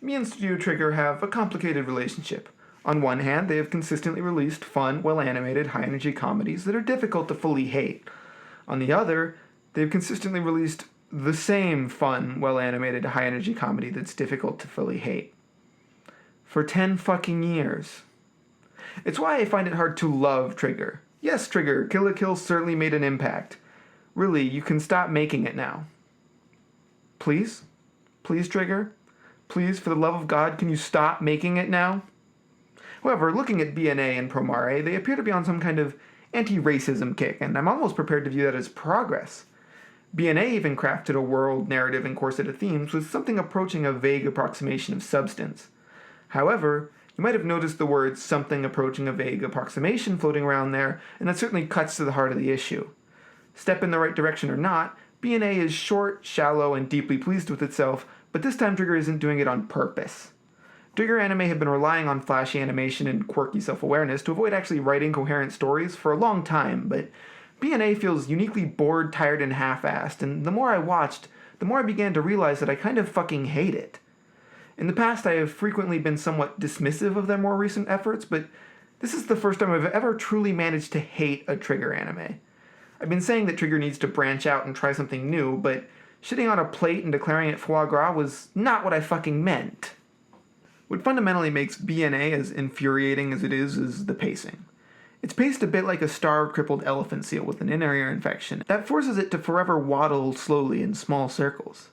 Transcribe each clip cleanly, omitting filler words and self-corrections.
Me and Studio Trigger have a complicated relationship. On one hand, they have consistently released fun, well-animated, high-energy comedies that are difficult to fully hate. On the other, they've consistently released the same fun, well-animated, high-energy comedy that's difficult to fully hate. For 10 fucking years. It's why I find it hard to love Trigger. Yes, Trigger, Kill la Kill certainly made an impact. Really, you can stop making it now. Please? Please, Trigger? Please, for the love of God, can you stop making it now? However, looking at BNA and Promare, they appear to be on some kind of anti-racism kick, and I'm almost prepared to view that as progress. BNA even crafted a world, narrative, and core set of themes with something approaching a vague approximation of substance. However, you might have noticed the words something approaching a vague approximation floating around there, and that certainly cuts to the heart of the issue. Step in the right direction or not, BNA is short, shallow, and deeply pleased with itself, but this time Trigger isn't doing it on purpose. Trigger Anime have been relying on flashy animation and quirky self-awareness to avoid actually writing coherent stories for a long time, but BNA feels uniquely bored, tired, and half-assed, and the more I watched, the more I began to realize that I kind of fucking hate it. In the past, I have frequently been somewhat dismissive of their more recent efforts, but this is the first time I've ever truly managed to hate a Trigger anime. I've been saying that Trigger needs to branch out and try something new, but shitting on a plate and declaring it foie gras was not what I fucking meant. What fundamentally makes BNA as infuriating as it is the pacing. It's paced a bit like a starved, crippled elephant seal with an inner ear infection that forces it to forever waddle slowly in small circles.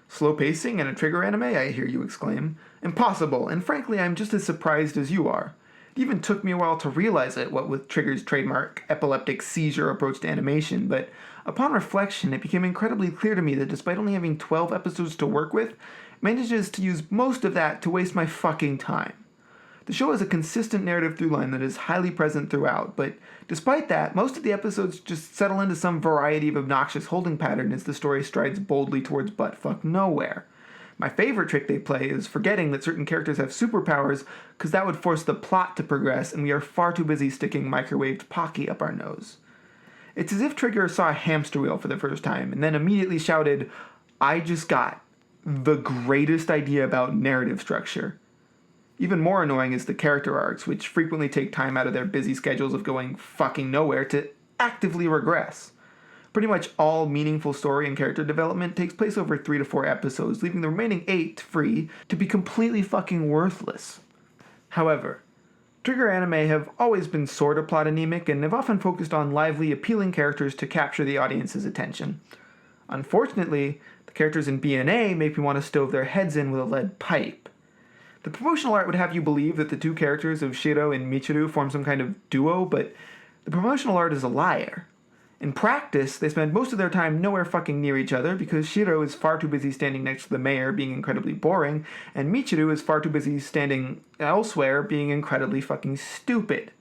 Slow pacing in a Trigger anime, I hear you exclaim. Impossible, and frankly I'm just as surprised as you are. It even took me a while to realize it, what with Trigger's trademark epileptic seizure approach to animation, but upon reflection it became incredibly clear to me that despite only having 12 episodes to work with, it manages to use most of that to waste my fucking time. The show has a consistent narrative through-line that is highly present throughout, but despite that, most of the episodes just settle into some variety of obnoxious holding pattern as the story strides boldly towards butt-fuck nowhere. My favorite trick they play is forgetting that certain characters have superpowers, because that would force the plot to progress, and we are far too busy sticking microwaved Pocky up our nose. It's as if Trigger saw a hamster wheel for the first time, and then immediately shouted, "I just got the greatest idea about narrative structure." Even more annoying is the character arcs, which frequently take time out of their busy schedules of going fucking nowhere to actively regress. Pretty much all meaningful story and character development takes place over 3 to 4 episodes, leaving the remaining 8 free to be completely fucking worthless. However, Trigger anime have always been sort of plot anemic and have often focused on lively, appealing characters to capture the audience's attention. Unfortunately, the characters in BNA make me want to stove their heads in with a lead pipe. The promotional art would have you believe that the two characters of Shiro and Michiru form some kind of duo, but the promotional art is a liar. In practice, they spend most of their time nowhere fucking near each other because Shiro is far too busy standing next to the mayor being incredibly boring, and Michiru is far too busy standing elsewhere being incredibly fucking stupid.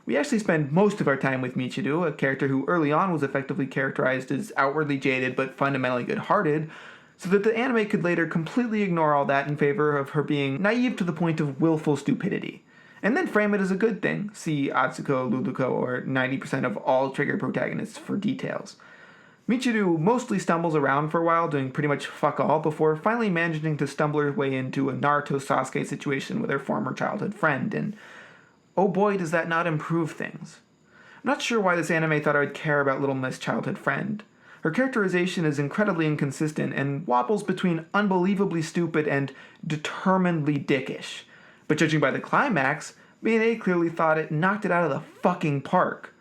We actually spend most of our time with Michiru, a character who early on was effectively characterized as outwardly jaded but fundamentally good-hearted, so that the anime could later completely ignore all that in favor of her being naive to the point of willful stupidity. And then frame it as a good thing. See Atsuko, Luluko, or 90% of all Trigger protagonists for details. Michiru mostly stumbles around for a while, doing pretty much fuck all, before finally managing to stumble her way into a Naruto-Sasuke situation with her former childhood friend, and oh boy does that not improve things. I'm not sure why this anime thought I would care about Little Miss' childhood friend. Her characterization is incredibly inconsistent and wobbles between unbelievably stupid and determinedly dickish. But judging by the climax, BNA clearly thought it knocked it out of the fucking park.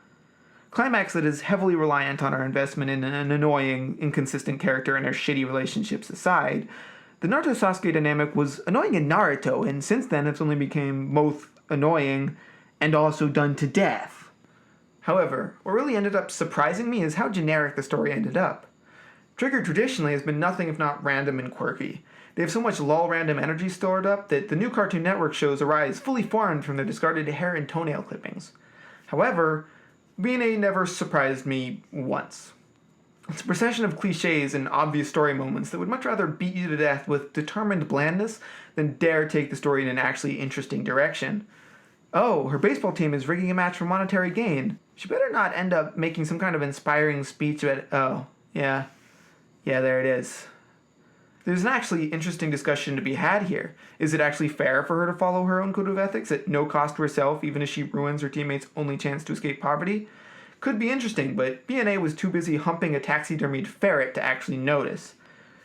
Climax that is heavily reliant on our investment in an annoying, inconsistent character and her shitty relationships aside, the Naruto-Sasuke dynamic was annoying in Naruto, and since then it's only become both annoying and also done to death. However, what really ended up surprising me is how generic the story ended up. Trigger traditionally has been nothing if not random and quirky. They have so much lol-random energy stored up that the new Cartoon Network shows arise fully formed from their discarded hair and toenail clippings. However, BNA never surprised me once. It's a procession of cliches and obvious story moments that would much rather beat you to death with determined blandness than dare take the story in an actually interesting direction. Oh, her baseball team is rigging a match for monetary gain. She better not end up making some kind of inspiring speech about, oh, yeah, there it is. There's an actually interesting discussion to be had here. Is it actually fair for her to follow her own code of ethics at no cost to herself, even as she ruins her teammates' only chance to escape poverty? Could be interesting, but BNA was too busy humping a taxidermied ferret to actually notice.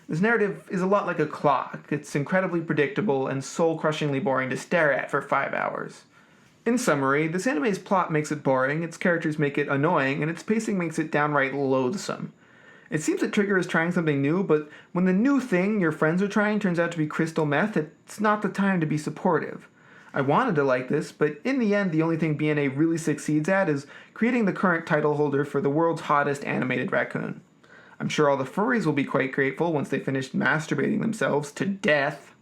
This narrative is a lot like a clock. It's incredibly predictable and soul-crushingly boring to stare at for 5 hours. In summary, this anime's plot makes it boring, its characters make it annoying, and its pacing makes it downright loathsome. It seems that Trigger is trying something new, but when the new thing your friends are trying turns out to be crystal meth, it's not the time to be supportive. I wanted to like this, but in the end, the only thing BNA really succeeds at is creating the current title holder for the world's hottest animated raccoon. I'm sure all the furries will be quite grateful once they finish masturbating themselves to death.